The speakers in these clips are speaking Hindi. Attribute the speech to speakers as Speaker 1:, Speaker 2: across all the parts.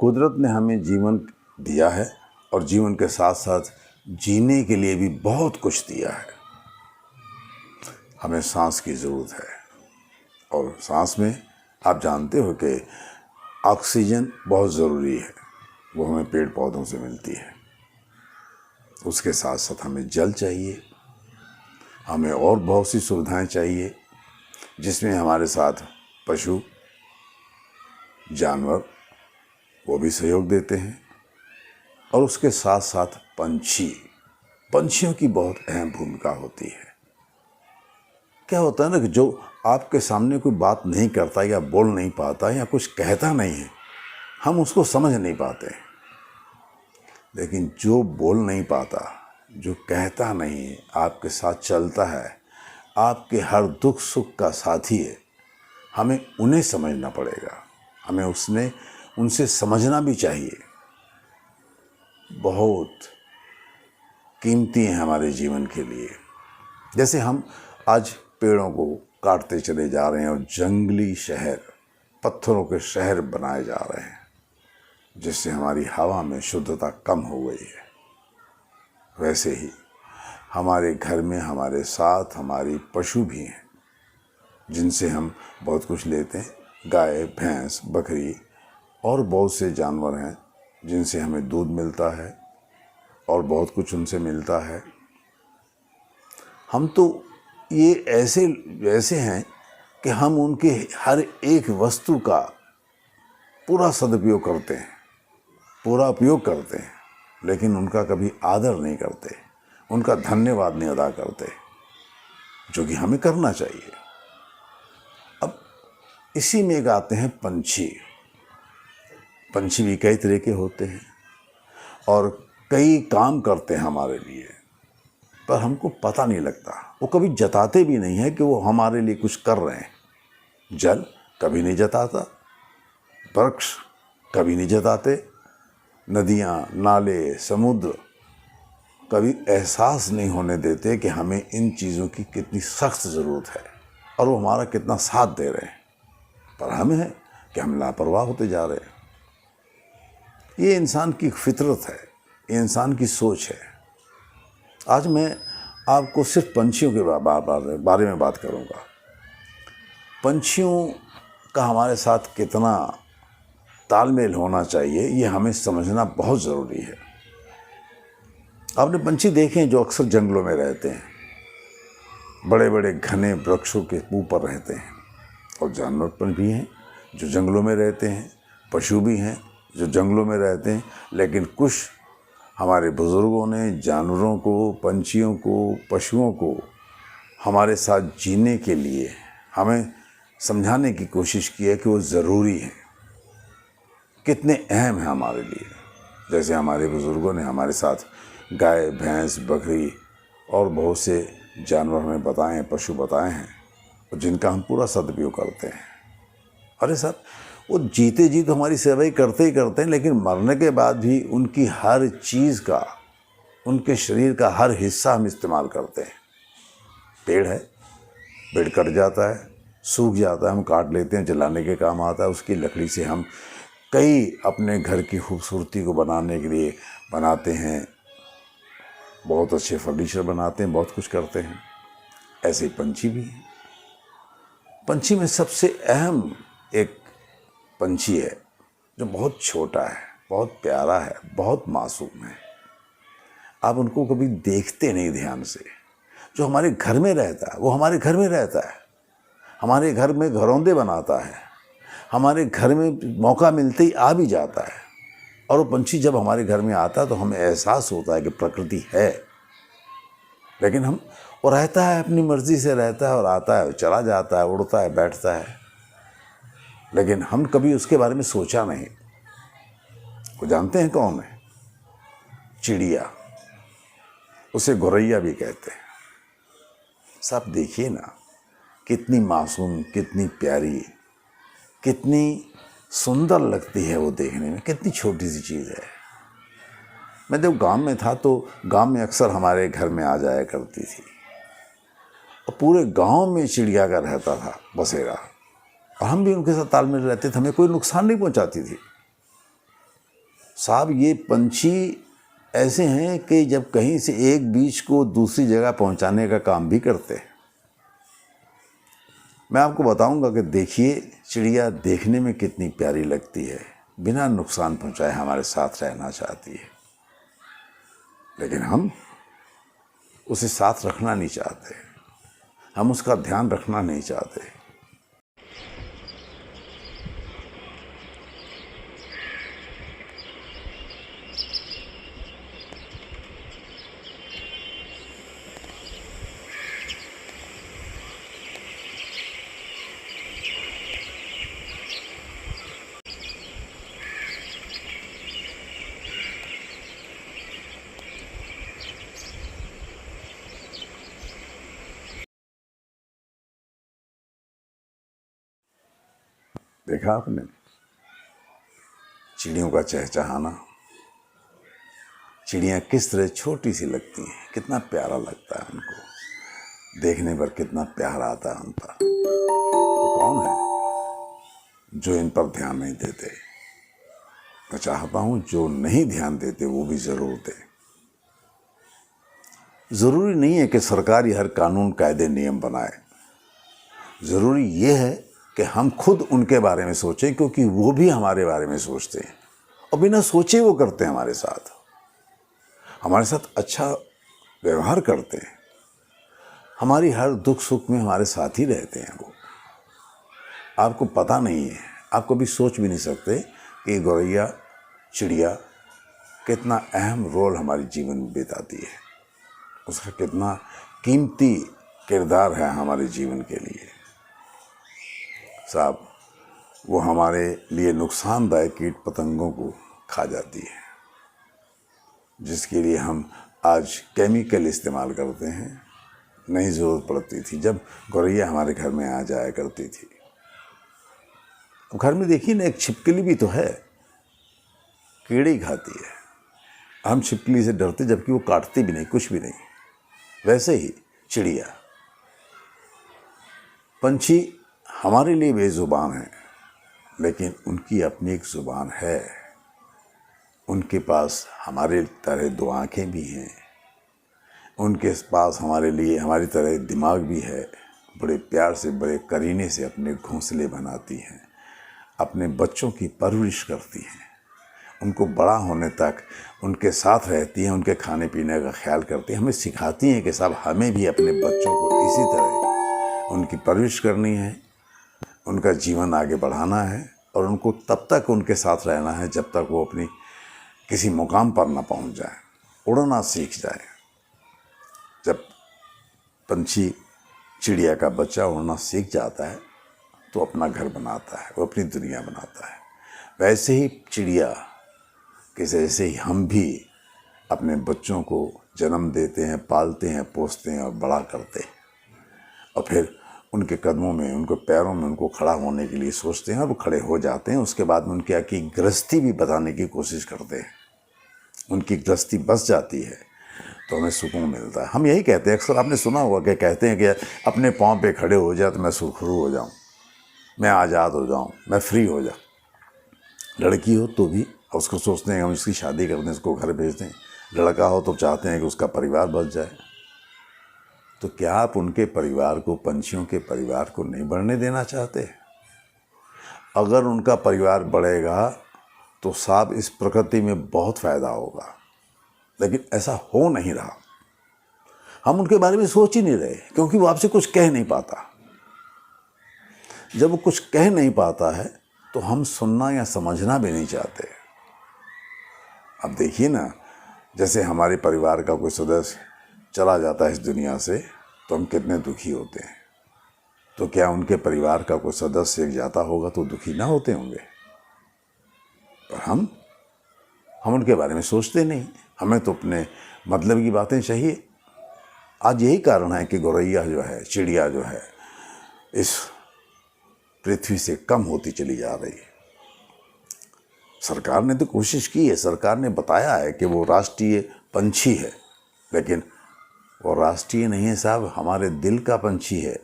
Speaker 1: कुदरत ने हमें जीवन दिया है और जीवन के साथ साथ जीने के लिए भी बहुत कुछ दिया है। हमें सांस की ज़रूरत है और सांस में आप जानते हो कि ऑक्सीजन बहुत ज़रूरी है, वो हमें पेड़ पौधों से मिलती है। उसके साथ साथ हमें जल चाहिए, हमें और बहुत सी सुविधाएं चाहिए जिसमें हमारे साथ पशु जानवर वो भी सहयोग देते हैं और उसके साथ साथ पंछियों की बहुत अहम भूमिका होती है। क्या होता है ना कि जो आपके सामने कोई बात नहीं करता या बोल नहीं पाता या कुछ कहता नहीं है, हम उसको समझ नहीं पाते, लेकिन जो बोल नहीं पाता, जो कहता नहीं है, आपके साथ चलता है, आपके हर दुख सुख का साथी है, हमें उन्हें समझना पड़ेगा। हमें उनसे समझना भी चाहिए। बहुत कीमती हैं हमारे जीवन के लिए। जैसे हम आज पेड़ों को काटते चले जा रहे हैं और जंगली शहर, पत्थरों के शहर बनाए जा रहे हैं, जिससे हमारी हवा में शुद्धता कम हो गई है। वैसे ही हमारे घर में हमारे साथ हमारी पशु भी हैं जिनसे हम बहुत कुछ लेते हैं। गाय, भैंस, बकरी और बहुत से जानवर हैं जिनसे हमें दूध मिलता है और बहुत कुछ उनसे मिलता है। हम तो ये ऐसे हैं कि हम उनके हर एक वस्तु का पूरा सदुपयोग करते हैं, पूरा उपयोग करते हैं, लेकिन उनका कभी आदर नहीं करते, उनका धन्यवाद नहीं अदा करते, जो कि हमें करना चाहिए। अब इसी में आते हैं पंछी। पंछी भी कई तरह के होते हैं और कई काम करते हैं हमारे लिए, पर हमको पता नहीं लगता। वो कभी जताते भी नहीं है कि वो हमारे लिए कुछ कर रहे हैं। जल कभी नहीं जताता, वृक्ष कभी नहीं जताते, नदियाँ, नाले, समुद्र कभी एहसास नहीं होने देते कि हमें इन चीज़ों की कितनी सख्त ज़रूरत है और वो हमारा कितना साथ दे रहे हैं। पर हमें है कि हम लापरवाह होते जा रहे हैं। ये इंसान की फितरत है, ये इंसान की सोच है। आज मैं आपको सिर्फ पंछियों के बारे में बात करूंगा। पंछियों का हमारे साथ कितना तालमेल होना चाहिए, ये हमें समझना बहुत ज़रूरी है। आपने पंछी देखे हैं जो अक्सर जंगलों में रहते हैं, बड़े बड़े घने वृक्षों के ऊपर रहते हैं, और जानवर पर भी हैं जो जंगलों में रहते हैं, पशु भी हैं जो जंगलों में रहते हैं। लेकिन कुछ हमारे बुज़ुर्गों ने जानवरों को, पंछियों को, पशुओं को हमारे साथ जीने के लिए हमें समझाने की कोशिश की है कि वो ज़रूरी है, कितने अहम हैं हमारे लिए। जैसे हमारे बुज़ुर्गों ने हमारे साथ गाय, भैंस, बकरी और बहुत से जानवर हमें बताए हैं, पशु बताए हैं, और जिनका हम पूरा सदुपयोग करते हैं। अरे सर, वो जीते जी तो हमारी सेवा ही करते हैं, लेकिन मरने के बाद भी उनकी हर चीज़ का, उनके शरीर का हर हिस्सा हम इस्तेमाल करते हैं। पेड़ है, पेड़ कट जाता है, सूख जाता है, हम काट लेते हैं, जलाने के काम आता है। उसकी लकड़ी से हम कई अपने घर की खूबसूरती को बनाने के लिए बनाते हैं, बहुत अच्छे फर्नीचर बनाते हैं, बहुत कुछ करते हैं। ऐसे ही पंछी भी हैं। पंछी में सबसे अहम एक पंछी है जो बहुत छोटा है, बहुत प्यारा है, बहुत मासूम है। आप उनको कभी देखते नहीं ध्यान से। जो हमारे घर में रहता है वो हमारे घर में रहता है, हमारे घर में घरौंदे बनाता है, हमारे घर में मौका मिलते ही आ भी जाता है। और वो पंछी जब हमारे घर में आता है तो हमें एहसास होता है कि प्रकृति है। लेकिन वो रहता है, अपनी मर्जी से रहता है और आता है, चला जाता है, उड़ता है, बैठता है, लेकिन हम कभी उसके बारे में सोचा नहीं। वो जानते हैं कौन है? चिड़िया। उसे गौरैया भी कहते हैं। साहब देखिए ना, कितनी मासूम, कितनी प्यारी, कितनी सुंदर लगती है वो देखने में। कितनी छोटी सी चीज़ है। मैं जब गांव में था तो गांव में अक्सर हमारे घर में आ जाया करती थी और पूरे गांव में चिड़िया का रहता था बसेरा, और हम भी उनके साथ तालमेल रहते थे। हमें कोई नुकसान नहीं पहुंचाती थी। साहब ये पंछी ऐसे हैं कि जब कहीं से एक बीज को दूसरी जगह पहुंचाने का काम भी करते हैं। मैं आपको बताऊंगा कि देखिए चिड़िया देखने में कितनी प्यारी लगती है, बिना नुकसान पहुंचाए हमारे साथ रहना चाहती है, लेकिन हम उसे साथ रखना नहीं चाहते, हम उसका ध्यान रखना नहीं चाहते। देखा आपने चिड़ियों का चहचहाना? चिड़ियाँ किस तरह छोटी सी लगती हैं, कितना प्यारा लगता है उनको देखने पर, कितना प्यार आता है उन पर। वो कौन है जो इन पर ध्यान नहीं देते? मैं चाहता हूं जो नहीं ध्यान देते वो भी जरूर दें। जरूरी नहीं है कि सरकार ही हर कानून कायदे नियम बनाए, जरूरी ये है कि हम खुद उनके बारे में सोचें, क्योंकि वो भी हमारे बारे में सोचते हैं और बिना सोचे वो करते हैं हमारे साथ अच्छा व्यवहार करते हैं, हमारी हर दुख सुख में हमारे साथ ही रहते हैं वो। आपको पता नहीं है, आप कभी सोच भी नहीं सकते कि गौरैया चिड़िया कितना अहम रोल हमारे जीवन में बिताती है, उसका कितना कीमती किरदार है हमारे जीवन के लिए। साहब वो हमारे लिए नुकसानदायक कीट पतंगों को खा जाती है, जिसके लिए हम आज केमिकल इस्तेमाल करते हैं। नहीं ज़रूरत पड़ती थी जब गौरैया हमारे घर में आ जाया करती थी। अब घर में देखिए ना, एक छिपकली भी तो है, कीड़े ही खाती है। हम छिपकली से डरते जबकि वो काटती भी नहीं, कुछ भी नहीं। वैसे ही चिड़िया, पंछी हमारे लिए बेजुबान है, लेकिन उनकी अपनी एक जुबान है। उनके पास हमारे तरह दो आँखें भी हैं, उनके पास हमारे लिए हमारी तरह दिमाग भी है। बड़े प्यार से, बड़े करीने से अपने घोंसले बनाती हैं, अपने बच्चों की परवरिश करती हैं, उनको बड़ा होने तक उनके साथ रहती हैं, उनके खाने पीने का ख्याल करती हैं, हमें सिखाती हैं कि साहब हमें भी अपने बच्चों को इसी तरह उनकी परवरिश करनी है, उनका जीवन आगे बढ़ाना है और उनको तब तक उनके साथ रहना है जब तक वो अपनी किसी मुकाम पर ना पहुंच जाए, उड़ना सीख जाए। जब पंछी चिड़िया का बच्चा उड़ना सीख जाता है तो अपना घर बनाता है, वो अपनी दुनिया बनाता है। वैसे ही चिड़िया के जैसे ही हम भी अपने बच्चों को जन्म देते हैं, पालते हैं, पोसते हैं और बड़ा करते हैं, और फिर उनके कदमों में, उनके पैरों में उनको खड़ा होने के लिए सोचते हैं और वो खड़े हो जाते हैं। उसके बाद में उनकी आकी गृहस्थी भी बताने की कोशिश करते हैं। उनकी गृहस्थी बस जाती है तो हमें सुकून मिलता है। हम यही कहते हैं, अक्सर आपने सुना होगा कि कहते हैं कि अपने पाँव पे खड़े हो जाए तो मैं सुरखरू हो जाऊँ, मैं आज़ाद हो जाऊँ, मैं फ्री हो जाऊँ। लड़की हो तो भी उसको सोचते हैं हम इसकी शादी कर दें, इसको घर भेज दें। लड़का हो तो चाहते हैं कि उसका परिवार बच जाए। तो क्या आप उनके परिवार को, पंछियों के परिवार को नहीं बढ़ने देना चाहते? अगर उनका परिवार बढ़ेगा तो साहब इस प्रकृति में बहुत फ़ायदा होगा, लेकिन ऐसा हो नहीं रहा। हम उनके बारे में सोच ही नहीं रहे, क्योंकि वो आपसे कुछ कह नहीं पाता। जब वो कुछ कह नहीं पाता है तो हम सुनना या समझना भी नहीं चाहते। अब देखिए ना, जैसे हमारे परिवार का कोई सदस्य चला जाता है इस दुनिया से तो हम कितने दुखी होते हैं। तो क्या उनके परिवार का कोई सदस्य जाता होगा तो दुखी ना होते होंगे? पर हम उनके बारे में सोचते नहीं। हमें तो अपने मतलब की बातें चाहिए। आज यही कारण है कि गौरैया जो है, चिड़िया जो है, इस पृथ्वी से कम होती चली जा रही है। सरकार ने तो कोशिश की है, सरकार ने बताया है कि वो राष्ट्रीय पंछी है, लेकिन वो राष्ट्रीय नहीं है साहब, हमारे दिल का पंछी है।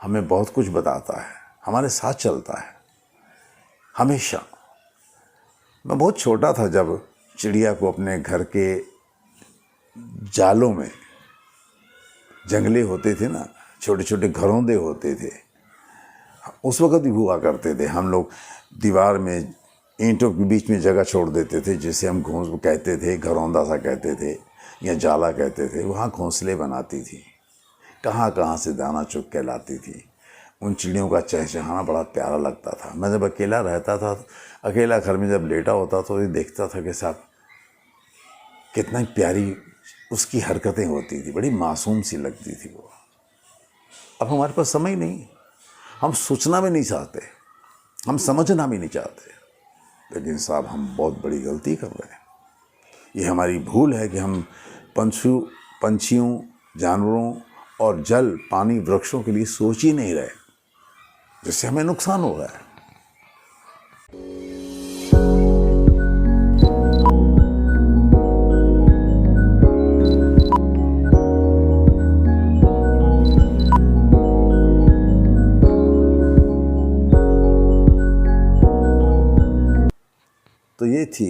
Speaker 1: हमें बहुत कुछ बताता है, हमारे साथ चलता है हमेशा। मैं बहुत छोटा था जब चिड़िया को अपने घर के जालों में, जंगले होते थे ना, छोटे छोटे घरौंदे होते थे, उस वक़्त भी हुआ करते थे। हम लोग दीवार में ईंटों के बीच में जगह छोड़ देते थे, जिसे हम घोंस कहते थे, घरौंदा सा कहते थे या जाला कहते थे। वहाँ घोंसले बनाती थी, कहाँ कहाँ से दाना चुग के लाती थी। उन चिड़ियों का चहचहाना बड़ा प्यारा लगता था। मैं जब अकेला रहता था, अकेला घर में जब लेटा होता तो ये देखता था कि साहब कितना प्यारी उसकी हरकतें होती थी, बड़ी मासूम सी लगती थी वो। अब हमारे पास समय नहीं, हम सोचना भी नहीं चाहते, हम समझना भी नहीं चाहते, लेकिन साहब हम बहुत बड़ी गलती कर रहे हैं। ये हमारी भूल है कि हम पंछियों, जानवरों और जल, पानी, वृक्षों के लिए सोच ही नहीं रहे, जिससे हमें नुकसान हो रहा है। तो ये थी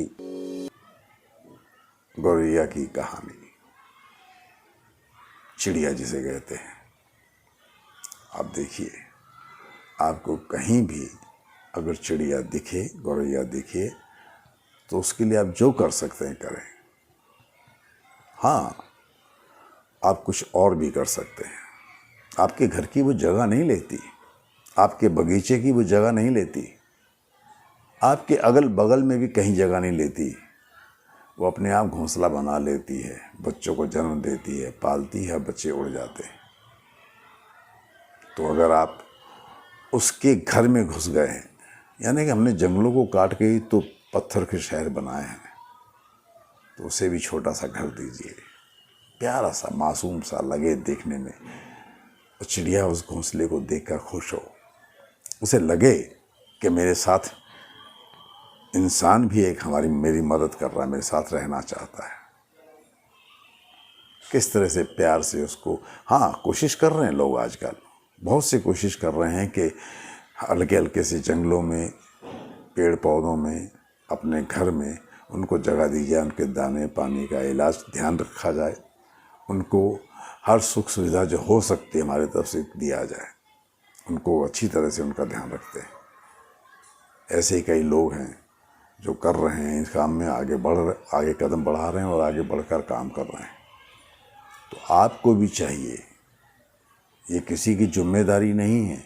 Speaker 1: गौरैया की कहानी, चिड़िया जिसे कहते हैं। आप देखिए, आपको कहीं भी अगर चिड़िया दिखे, गौरैया दिखे, तो उसके लिए आप जो कर सकते हैं करें। हाँ, आप कुछ और भी कर सकते हैं। आपके घर की वो जगह नहीं लेती, आपके बगीचे की वो जगह नहीं लेती, आपके अगल बगल में भी कहीं जगह नहीं लेती। वो अपने आप घोंसला बना लेती है, बच्चों को जन्म देती है, पालती है, बच्चे उड़ जाते हैं। तो अगर आप उसके घर में घुस गए हैं, यानी कि हमने जंगलों को काट के ही तो पत्थर के शहर बनाए हैं, तो उसे भी छोटा सा घर दीजिए, प्यारा सा, मासूम सा लगे देखने में। और चिड़िया उस घोंसले को देखकर खुश हो, उसे लगे कि मेरे साथ इंसान भी एक मेरी मदद कर रहा है, मेरे साथ रहना चाहता है। किस तरह से प्यार से उसको, हाँ, कोशिश कर रहे हैं लोग आजकल, बहुत से कोशिश कर रहे हैं कि हल्के हल्के से जंगलों में, पेड़ पौधों में, अपने घर में उनको जगह दी जाए, उनके दाने पानी का इलाज ध्यान रखा जाए, उनको हर सुख सुविधा जो हो सकती है हमारी तरफ से दिया जाए, उनको अच्छी तरह से उनका ध्यान रखते हैं। ऐसे ही कई लोग हैं जो कर रहे हैं, इस काम में आगे कदम बढ़ा रहे हैं और आगे बढ़कर काम कर रहे हैं। तो आपको भी चाहिए, ये किसी की जिम्मेदारी नहीं है,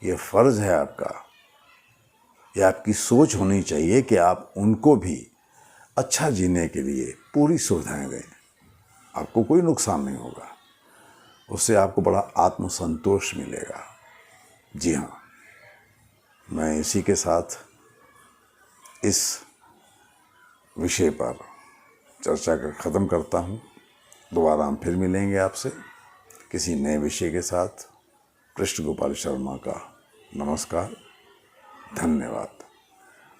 Speaker 1: ये फ़र्ज़ है आपका, ये आपकी सोच होनी चाहिए कि आप उनको भी अच्छा जीने के लिए पूरी सुविधाएं दें। आपको कोई नुकसान नहीं होगा, उससे आपको बड़ा आत्मसंतोष मिलेगा। जी हाँ, मैं इसी के साथ इस विषय पर चर्चा कर ख़त्म करता हूँ। दोबारा हम फिर मिलेंगे आपसे किसी नए विषय के साथ। कृष्ण गोपाल शर्मा का नमस्कार, धन्यवाद।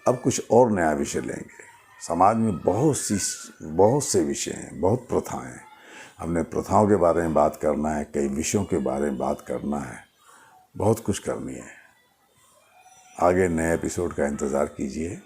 Speaker 1: अब कुछ और नया विषय लेंगे। समाज में बहुत से विषय हैं, बहुत प्रथाएं हैं। हमने प्रथाओं के बारे में बात करना है, कई विषयों के बारे में बात करना है, बहुत कुछ करनी है। आगे नए एपिसोड का इंतज़ार कीजिए।